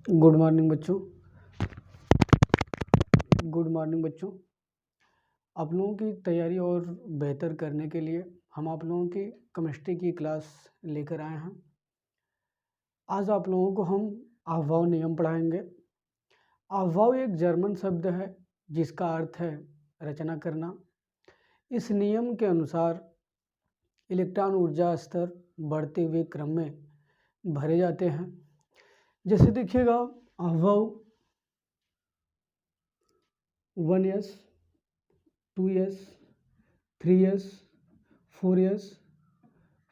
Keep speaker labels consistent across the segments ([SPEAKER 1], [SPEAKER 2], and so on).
[SPEAKER 1] Good morning बच्चों। Good morning बच्चों। आप लोगों की तैयारी और बेहतर करने के लिए हम आप लोगों की केमिस्ट्री की क्लास लेकर आए हैं। आज आप लोगों को हम अफवाह नियम पढ़ाएंगे। अफवाह एक जर्मन शब्द है जिसका अर्थ है रचना करना। इस नियम के अनुसार इलेक्ट्रॉन ऊर्जा स्तर बढ़ते हुए क्रम में भरे जाते हैं। जैसे देखिएगा, अफवाह 1s, 2s, 3s, 4s,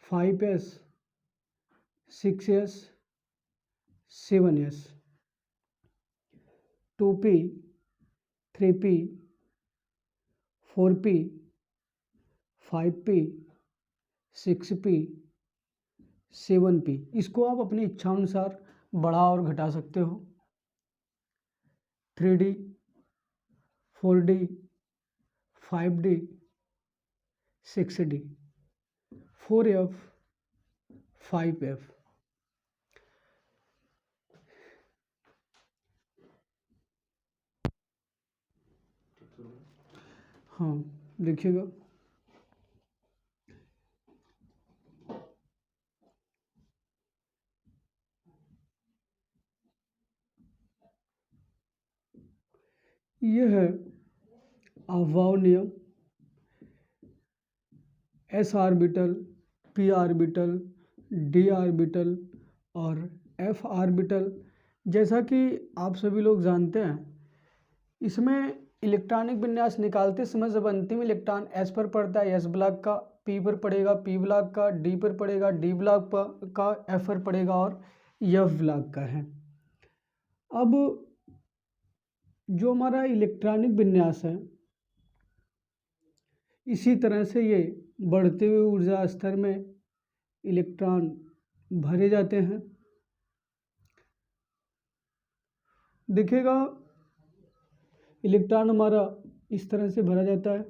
[SPEAKER 1] 5s, 6s, 7s, 2p, 3p, 4p, 5p, 6p, 7p। इसको आप अपनी इच्छानुसार बढ़ा और घटा सकते हो। 3d, 4d, 5d, 6d, 4f, 5f। हाँ, देखिएगा, यह है अफवाह नियम। S orbital, P orbital, D orbital और एफ ऑर्बिटल, जैसा कि आप सभी लोग जानते हैं, इसमें इलेक्ट्रॉनिक विन्यास निकालते समय जब अंतिम इलेक्ट्रॉन एस पर पड़ता है एस ब्लॉक का, पी पर पड़ेगा पी ब्लॉक का, डी पर पड़ेगा डी ब्लॉक का, एफ पर पड़ेगा और एफ ब्लॉक का है। अब जो हमारा इलेक्ट्रॉनिक विन्यास है, इसी तरह से ये बढ़ते हुए ऊर्जा स्तर में इलेक्ट्रॉन भरे जाते हैं। देखिएगा, इलेक्ट्रॉन हमारा इस तरह से भरा जाता है।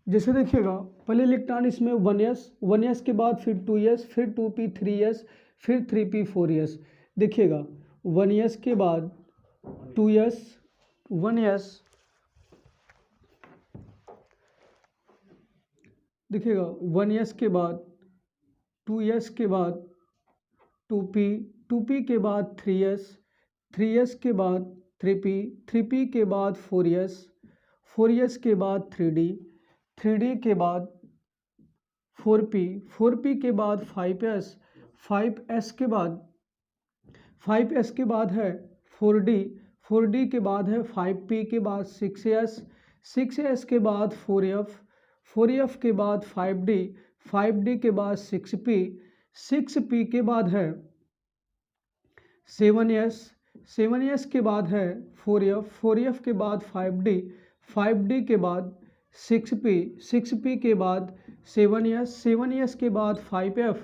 [SPEAKER 1] जैसे देखिएगा, पहले इलेक्ट्रॉन इसमें 1s के बाद फिर 2s, फिर 2p, 3s, फिर 3p, 4s। देखिएगा, 1s के बाद 2s, 1s, देखिएगा 1s के बाद 2s के बाद 2p, 2p के बाद 3s, 3s के बाद 3p, 3p के बाद 4s, 4s के बाद 3d, 3d के बाद 4p, 4p के बाद 5s, 5s के बाद 5s के बाद है 4d, 4d के बाद है 5p के बाद 6s, 6s के बाद 4f, 4f के बाद 5d, 5d के बाद 6p, 6p के बाद है 7s, 7s के बाद है 4f, 4f के बाद 5d, 5d के बाद 6p, 6p के बाद 7s, 7s के बाद 5f,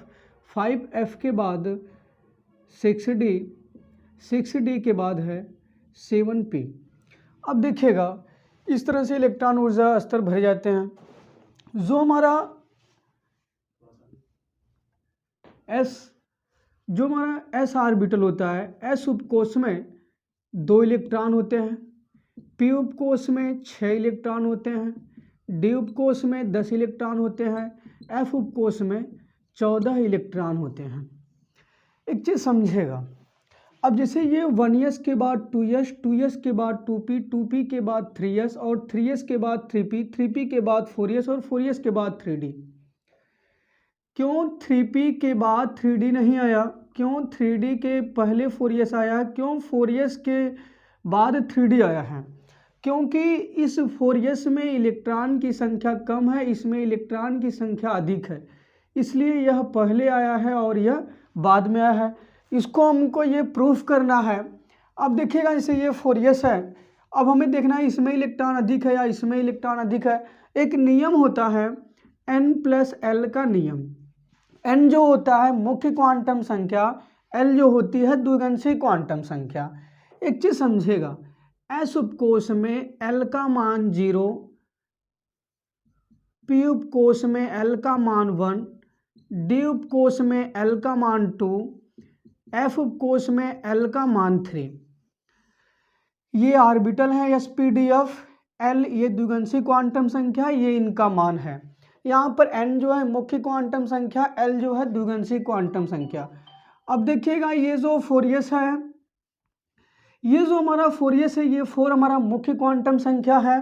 [SPEAKER 1] 5f के बाद 6d, 6d के बाद है 7p। अब देखिएगा, इस तरह से इलेक्ट्रॉन ऊर्जा स्तर भरे जाते हैं। जो हमारा एस ऑर्बिटल होता है, एस उपकोष में 2 इलेक्ट्रॉन होते हैं, पी उपकोष में 6 इलेक्ट्रॉन होते हैं, डी उपकोष में 10 इलेक्ट्रॉन होते हैं, एफ उपकोष में 14 इलेक्ट्रॉन होते हैं। एक चीज़ समझिएगा, अब जैसे ये 1s के बाद 2s, 2s के बाद 2p, 2p के बाद 3s और 3s के बाद 3p, 3p के बाद 4s और 4s के बाद 3d। क्यों 3p के बाद 3d नहीं आया? क्यों 3d के पहले 4s आया? क्यों 4s के बाद 3d आया है? क्योंकि इस 4s में इलेक्ट्रॉन की संख्या कम है, इसमें इलेक्ट्रॉन की संख्या अधिक है, इसलिए यह पहले आया है और यह बाद में आया है। इसको हमको ये प्रूफ करना है। अब देखिएगा, जैसे ये 4s है, अब हमें देखना है इसमें इलेक्ट्रॉन अधिक है या इसमें इलेक्ट्रॉन अधिक है। एक नियम होता है n+l का नियम। n जो होता है मुख्य क्वांटम संख्या, l जो होती है द्विगंशी क्वांटम संख्या। एक चीज समझेगा, s उपकोष में l का मान 0, p उपकोष में l का मान 1, d उपकोष में l का मान 2, एफ उपकोष में एल का मान 3। ये ऑर्बिटल है sp_d एल, ये द्विगंशी क्वांटम संख्या, ये इनका मान है। यहाँ पर n जो है मुख्य क्वांटम संख्या, l जो है द्विगंशी क्वांटम संख्या। अब देखिएगा ये जो फोरियस है, ये जो हमारा फोरियस है, ये 4 हमारा मुख्य क्वांटम संख्या है,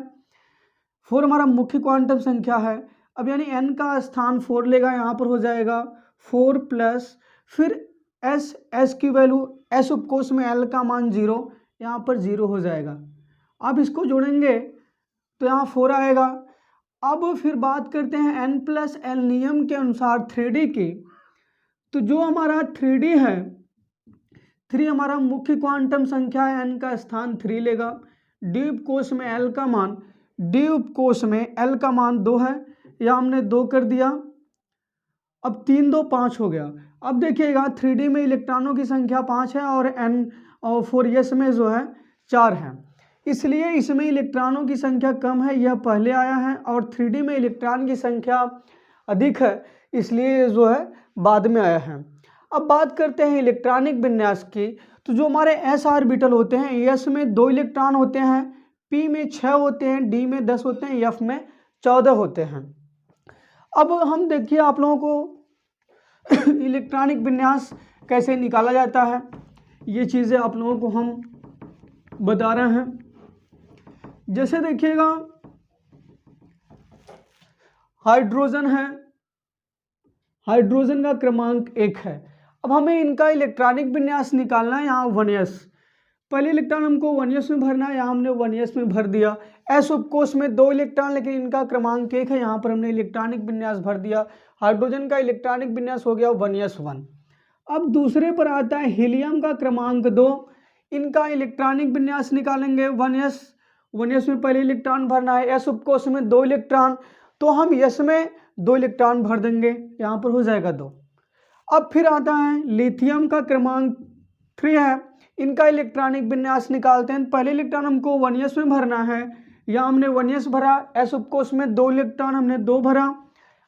[SPEAKER 1] 4 हमारा मुख्य क्वांटम संख्या है। अब यानी n का स्थान 4 लेगा, यहाँ पर हो जाएगा 4 प्लस फिर s की वैल्यू, s उपकोष में l का मान 0, यहाँ पर 0 हो जाएगा। अब इसको जोड़ेंगे तो यहाँ 4 आएगा। अब फिर बात करते हैं n+l नियम के अनुसार 3D की, तो जो हमारा 3D है, 3 हमारा मुख्य क्वांटम संख्या है, n का स्थान 3 लेगा। d उपकोष में l का मान, d उपकोष में l का मान 2 है, या हमने 2 कर दिया। अब 3 2 5 हो गया। अब देखिएगा 3D में इलेक्ट्रॉनों की संख्या 5 है और n और 4s में जो है 4 है, इसलिए इसमें इलेक्ट्रॉनों की संख्या कम है, यह पहले आया है। और 3D में इलेक्ट्रॉन की संख्या अधिक है, इसलिए जो है बाद में आया है। अब बात करते हैं इलेक्ट्रॉनिक विन्यास की, तो जो हमारे s ऑर्बिटल होते हैं, s में 2 इलेक्ट्रॉन होते हैं, p में 6 होते हैं, d में 10 होते हैं, f में 14 होते हैं। अब हम देखिए आप लोगों को इलेक्ट्रॉनिक विन्यास कैसे निकाला जाता है, ये चीज़ें आप लोगों को हम बता रहे हैं। जैसे देखिएगा हाइड्रोजन है, हाइड्रोजन का क्रमांक 1 है। अब हमें इनका इलेक्ट्रॉनिक विन्यास निकालना है। यहाँ 1s, पहले इलेक्ट्रॉन हमको 1s में भरना है, यहाँ हमने 1s में भर दिया। s उपकोष में 2 इलेक्ट्रॉन, लेकिन इनका क्रमांक 1 है, यहाँ पर हमने इलेक्ट्रॉनिक विन्यास भर दिया। हाइड्रोजन का इलेक्ट्रॉनिक विन्यास हो गया 1s1। अब दूसरे पर आता है हीलियम का क्रमांक 2, इनका इलेक्ट्रॉनिक विन्यास निकालेंगे। 1s में पहले इलेक्ट्रॉन भरना है, s उपकोष में 2 इलेक्ट्रॉन, तो हम s में 2 इलेक्ट्रॉन भर देंगे, यहाँ पर हो जाएगा 2। अब फिर आता है लिथियम का क्रमांक 3 है, इनका इलेक्ट्रॉनिक विन्यास निकालते हैं। पहले इलेक्ट्रॉन हमको 1s में भरना है, यहाँ हमने 1s भरा, s उपकोष में 2 इलेक्ट्रॉन हमने 2 भरा,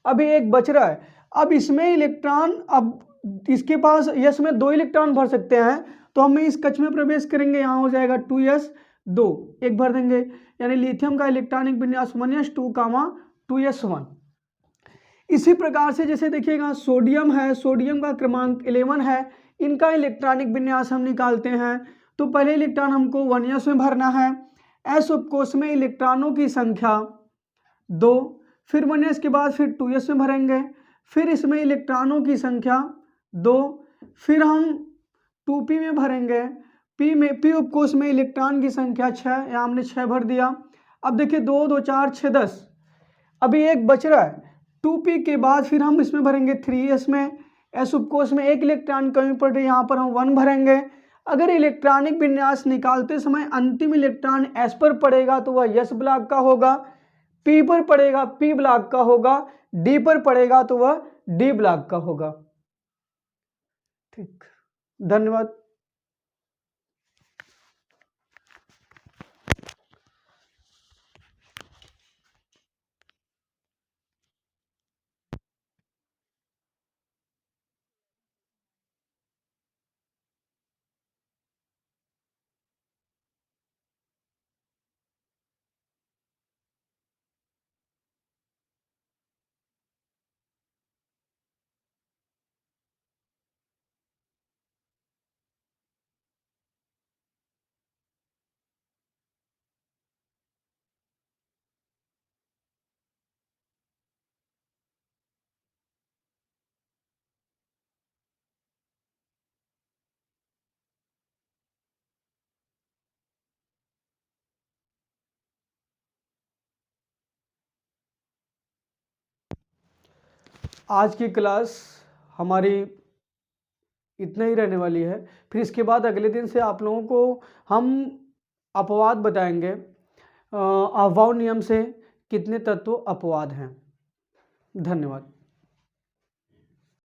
[SPEAKER 1] अभी एक बच रहा है। अब इसमें इलेक्ट्रॉन, अब इसके पास s में 2 इलेक्ट्रॉन भर सकते हैं, तो हम इस कक्ष में प्रवेश करेंगे, यहाँ हो जाएगा 2s 2, एक भर देंगे, यानी लिथियम का इलेक्ट्रॉनिक विन्यास 1s2, 2s1। इसी प्रकार से जैसे देखिएगा सोडियम है, सोडियम का क्रमांक 11 है, इनका इलेक्ट्रॉनिक विन्यास हम निकालते हैं। तो पहले इलेक्ट्रॉन हमको 1s में भरना है, s उपकोष में इलेक्ट्रॉनों की संख्या 2, फिर 1s के बाद फिर 2s में भरेंगे, फिर इसमें इलेक्ट्रॉनों की संख्या 2, फिर हम 2p में भरेंगे, p उपकोष में इलेक्ट्रॉन की संख्या 6, यहाँ हमने 6 भर दिया। अब देखिए 2 2 4 6 10, अभी एक बच रहा है। 2p के बाद फिर हम इसमें भरेंगे 3s में, s उपकोष में 1 इलेक्ट्रॉन कमी पड़ रही है, यहाँ पर हम 1 भरेंगे। अगर इलेक्ट्रॉनिक विन्यास निकालते समय अंतिम इलेक्ट्रॉन s पर पड़ेगा तो वह s ब्लॉक का होगा, p पर पड़ेगा p ब्लॉक का होगा, d पर पड़ेगा तो वह d ब्लॉक का होगा। ठीक, धन्यवाद। आज की क्लास हमारी इतना ही रहने वाली है, फिर इसके बाद अगले दिन से आप लोगों को हम अपवाद बताएंगे। अफबाउ नियम से कितने तत्व अपवाद हैं। धन्यवाद।